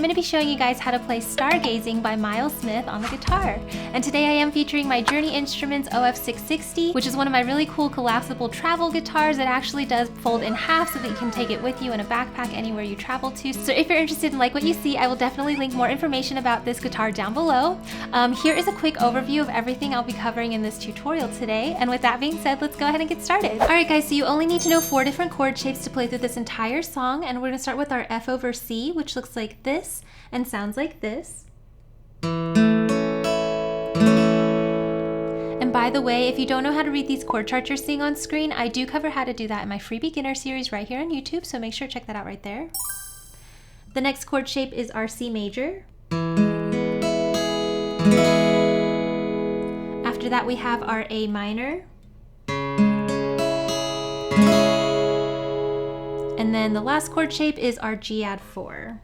I'm going to be showing you guys how to play Stargazing by Miles Smith on the guitar. And today I am featuring my Journey Instruments OF660, which is one of my really cool collapsible travel guitars. It actually does fold in half so that you can take it with you in a backpack anywhere you travel to. So if you're interested in like what you see, I will definitely link more information about this guitar down below. Here is a quick overview of everything I'll be covering in this tutorial today. And with that being said, let's go ahead and get started. Alright guys, so you only need to know 4 different chord shapes to play through this entire song, and we're going to start with our F over C, which looks like this and sounds like this. And by the way, if you don't know how to read these chord charts you're seeing on screen, I do cover how to do that in my free beginner series right here on YouTube, so make sure to check that out right there. The next chord shape is our C major. After that we have our A minor. And then the last chord shape is our G add 4.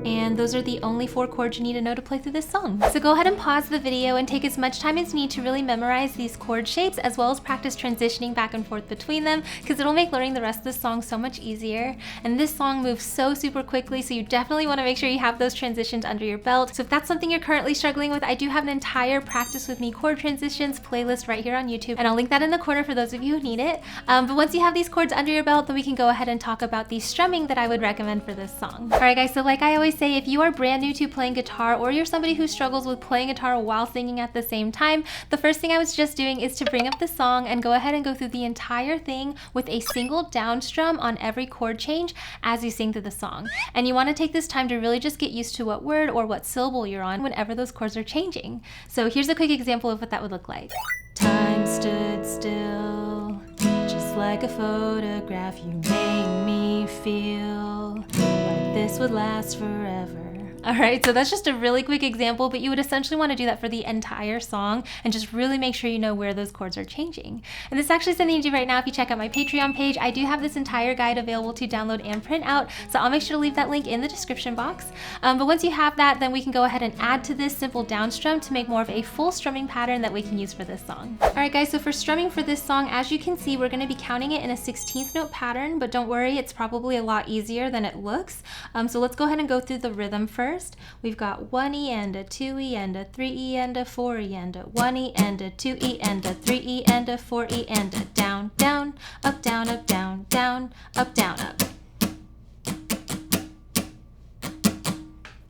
And those are the only 4 chords you need to know to play through this song. So go ahead and pause the video and take as much time as you need to really memorize these chord shapes, as well as practice transitioning back and forth between them, because it'll make learning the rest of the song so much easier. And this song moves so super quickly, so you definitely want to make sure you have those transitions under your belt. So if that's something you're currently struggling with, I do have an entire Practice With Me chord transitions playlist right here on YouTube, and I'll link that in the corner for those of you who need it. But once you have these chords under your belt, then we can go ahead and talk about the strumming that I would recommend for this song. Alright guys, so like I always say, if you are brand new to playing guitar, or you're somebody who struggles with playing guitar while singing at the same time, the first thing I was just doing is to bring up the song and go ahead and go through the entire thing with a single down strum on every chord change as you sing through the song. And you want to take this time to really just get used to what word or what syllable you're on whenever those chords are changing. So here's a quick example of what that would look like. Time stood still, just like a photograph. You made me feel like this would last forever. Alright, so that's just a really quick example, but you would essentially want to do that for the entire song and just really make sure you know where those chords are changing. And this is actually something you do right now if you check out my Patreon page. I do have this entire guide available to download and print out, so I'll make sure to leave that link in the description box. But once you have that, then we can go ahead and add to this simple down strum to make more of a full strumming pattern that we can use for this song. Alright guys, so for strumming for this song, as you can see, we're going to be counting it in a 16th note pattern, but don't worry, it's probably a lot easier than it looks. So let's go ahead and go through the rhythm first. We've got 1E and a 2E and a 3E and a 4E and a 1E and a 2E and a 3E and a 4E and a down, down, up, down, up, down, down, up, down, up.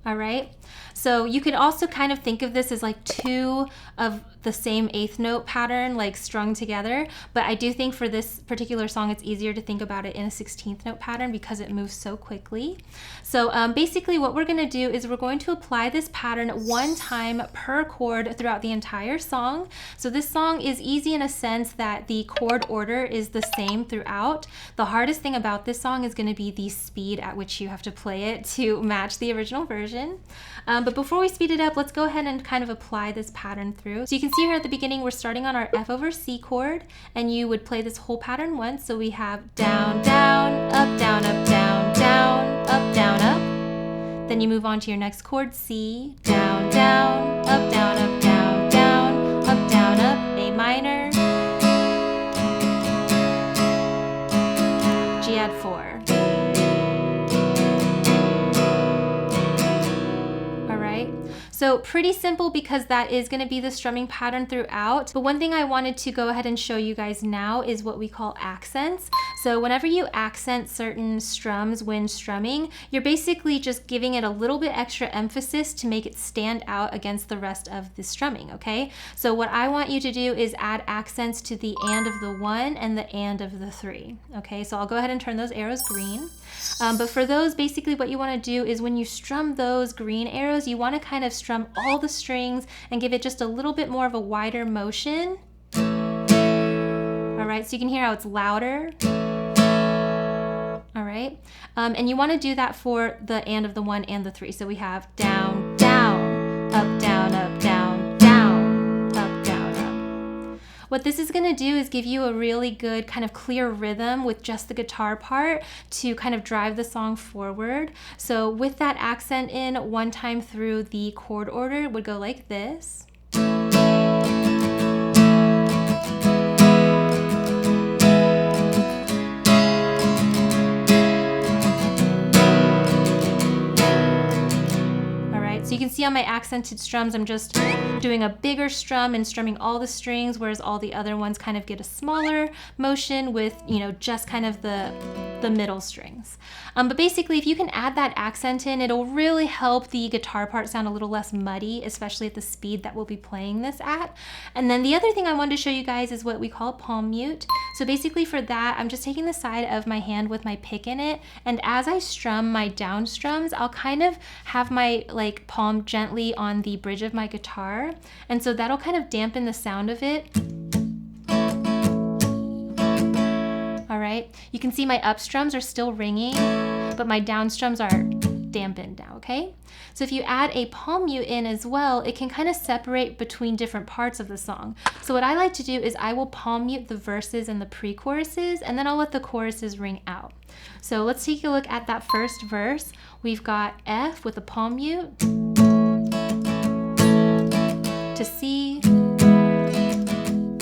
All right. So you could also kind of think of this as like 2 of the same 8th note pattern, like strung together, but I do think for this particular song it's easier to think about it in a 16th note pattern because it moves so quickly. So basically what we're going to do is we're going to apply this pattern 1 time per chord throughout the entire song. So this song is easy in a sense that the chord order is the same throughout. The hardest thing about this song is going to be the speed at which you have to play it to match the original version. But before we speed it up, let's go ahead and kind of apply this pattern through. So you can see here at the beginning, we're starting on our F over C chord, and you would play this whole pattern once. So we have down, down, up, down, up, down, down, up, down, up. Then you move on to your next chord, C, down, down, up, down, up, down, down, up, down, up, A minor, G add 4. So pretty simple because that is going to be the strumming pattern throughout. But one thing I wanted to go ahead and show you guys now is what we call accents. So whenever you accent certain strums when strumming, you're basically just giving it a little bit extra emphasis to make it stand out against the rest of the strumming, okay? So what I want you to do is add accents to the and of the 1 and the and of the 3, okay? So I'll go ahead and turn those arrows green. But for those, basically what you want to do is when you strum those green arrows, you want to kind of strum all the strings and give it just a little bit more of a wider motion. All right, so you can hear how it's louder. All right, and you want to do that for the and of the 1 and the 3. So we have down, down, up, down, up, down, down, up, down, up. What this is going to do is give you a really good kind of clear rhythm with just the guitar part to kind of drive the song forward. So with that accent in 1 time through the chord order, it would go like this. You can see on my accented strums, I'm just doing a bigger strum and strumming all the strings, whereas all the other ones kind of get a smaller motion with, you know, just kind of the middle strings. But basically, if you can add that accent in, it'll really help the guitar part sound a little less muddy, especially at the speed that we'll be playing this at. And then the other thing I wanted to show you guys is what we call palm mute. So basically for that, I'm just taking the side of my hand with my pick in it, and as I strum my down strums, I'll kind of have my like palm gently on the bridge of my guitar, and so that'll kind of dampen the sound of it. All right, you can see my up strums are still ringing, but my down strums are dampened now, okay? So if you add a palm mute in as well, it can kind of separate between different parts of the song. So what I like to do is I will palm mute the verses and the pre-choruses, and then I'll let the choruses ring out. So let's take a look at that first verse. We've got F with a palm mute, to C.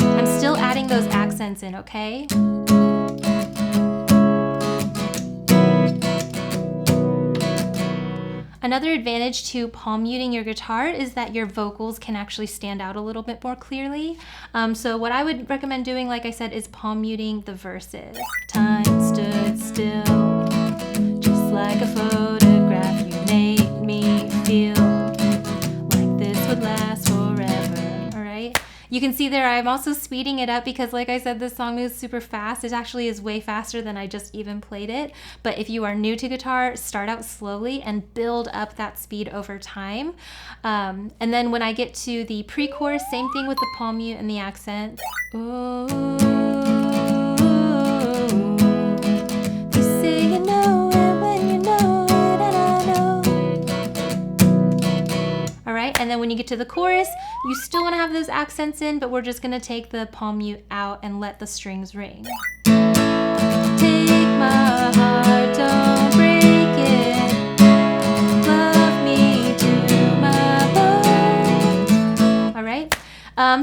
I'm still adding those accents in, okay? Another advantage to palm muting your guitar is that your vocals can actually stand out a little bit more clearly. So what I would recommend doing, like I said, is palm muting the verses. Time stood still, just like a photograph. You made me feel like this would last forever. All right. You can see there I'm also speeding it up because, like I said, this song moves super fast. It actually is way faster than I just even played it. But if you are new to guitar, start out slowly and build up that speed over time. And then when I get to the pre-chorus, same thing with the palm mute and the accent. Ooh, you say you know it when you know it, and I know. All right, and then when you get to the chorus, you still want to have those accents in, but we're just going to take the palm mute out and let the strings ring. Take my heart, don't break it. Love me to my bone. All right.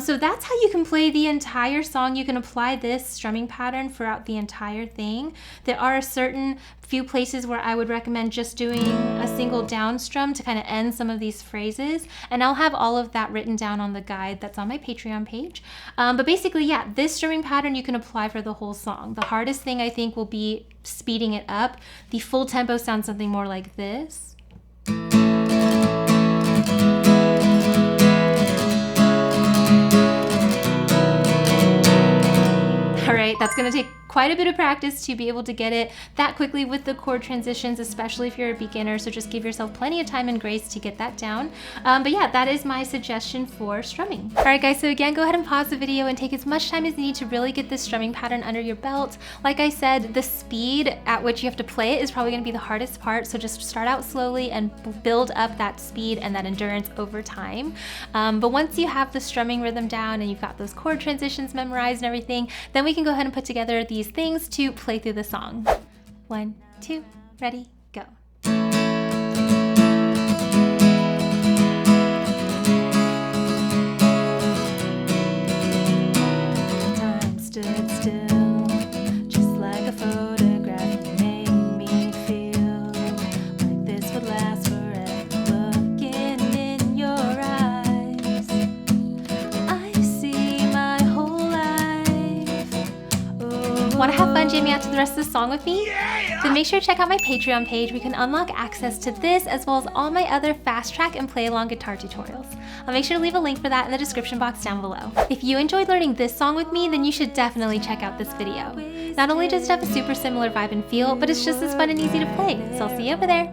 So that's how you can play the entire song. You can apply this strumming pattern throughout the entire thing. There are a certain few places where I would recommend just doing a single down strum to kind of end some of these phrases, and I'll have all of that written down on the guide that's on my Patreon page. But basically, yeah, this strumming pattern you can apply for the whole song. The hardest thing I think will be speeding it up. The full tempo sounds something more like this. All right, that's gonna take quite a bit of practice to be able to get it that quickly with the chord transitions, especially if you're a beginner, so just give yourself plenty of time and grace to get that down. But yeah, that is my suggestion for strumming. All right guys, so again, go ahead and pause the video and take as much time as you need to really get this strumming pattern under your belt. Like I said, the speed at which you have to play it is probably gonna be the hardest part, so just start out slowly and build up that speed and that endurance over time. But once you have the strumming rhythm down and you've got those chord transitions memorized and everything, then we can go ahead and put together these things to play through the song. 1, 2, ready, go. Time stood still, just like a photograph. You made me feel like this would last forever. Looking in your eyes, I see my whole life. Want to have fun jamming out to the rest of the song with me? Yeah! Then make sure to check out my Patreon page where you can unlock access to this as well as all my other fast track and play along guitar tutorials. I'll make sure to leave a link for that in the description box down below. If you enjoyed learning this song with me, then you should definitely check out this video. Not only does it have a super similar vibe and feel, but it's just as fun and easy to play, so I'll see you over there.